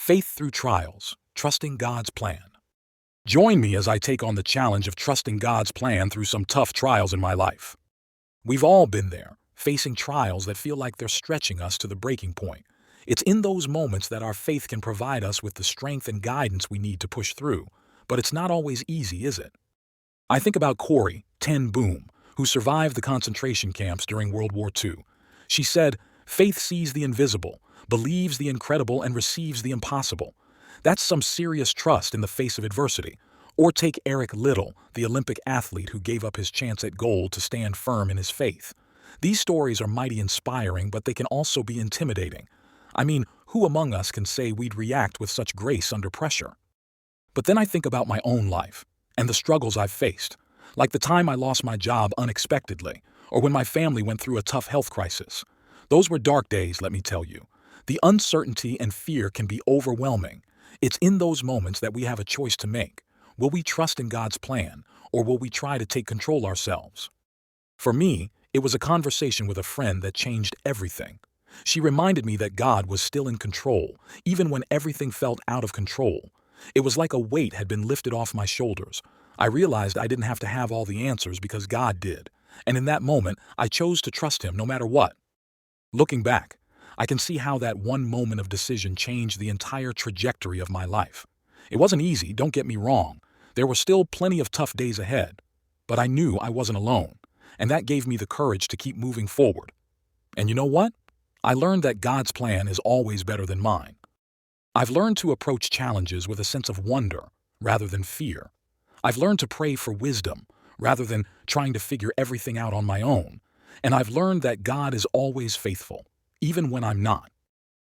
Faith through trials, trusting God's plan. Join me as I take on the challenge of trusting God's plan through some tough trials in my life. We've all been there, facing trials that feel like they're stretching us to the breaking point. It's in those moments that our faith can provide us with the strength and guidance we need to push through. But it's not always easy, is it? I think about Corrie ten Boom, who survived the concentration camps during World War II. She said, "Faith sees the invisible, believes the incredible, and receives the impossible." That's some serious trust in the face of adversity. Or take Eric Liddell, the Olympic athlete who gave up his chance at gold to stand firm in his faith. These stories are mighty inspiring, but they can also be intimidating. I mean, who among us can say we'd react with such grace under pressure? But then I think about my own life and the struggles I've faced, like the time I lost my job unexpectedly, or when my family went through a tough health crisis. Those were dark days, let me tell you. The uncertainty and fear can be overwhelming. It's in those moments that we have a choice to make. Will we trust in God's plan, or will we try to take control ourselves? For me, it was a conversation with a friend that changed everything. She reminded me that God was still in control, even when everything felt out of control. It was like a weight had been lifted off my shoulders. I realized I didn't have to have all the answers because God did. And in that moment, I chose to trust Him no matter what. Looking back, I can see how that one moment of decision changed the entire trajectory of my life. It wasn't easy, don't get me wrong. There were still plenty of tough days ahead. But I knew I wasn't alone, and that gave me the courage to keep moving forward. And you know what? I learned that God's plan is always better than mine. I've learned to approach challenges with a sense of wonder rather than fear. I've learned to pray for wisdom rather than trying to figure everything out on my own. And I've learned that God is always faithful, even when I'm not.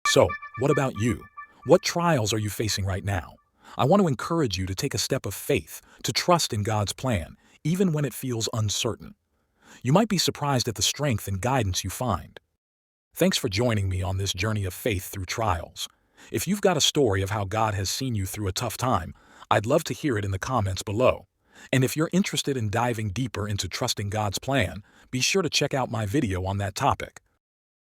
So, what about you? What trials are you facing right now? I want to encourage you to take a step of faith, to trust in God's plan, even when it feels uncertain. You might be surprised at the strength and guidance you find. Thanks for joining me on this journey of faith through trials. If you've got a story of how God has seen you through a tough time, I'd love to hear it in the comments below. And if you're interested in diving deeper into trusting God's plan, be sure to check out my video on that topic.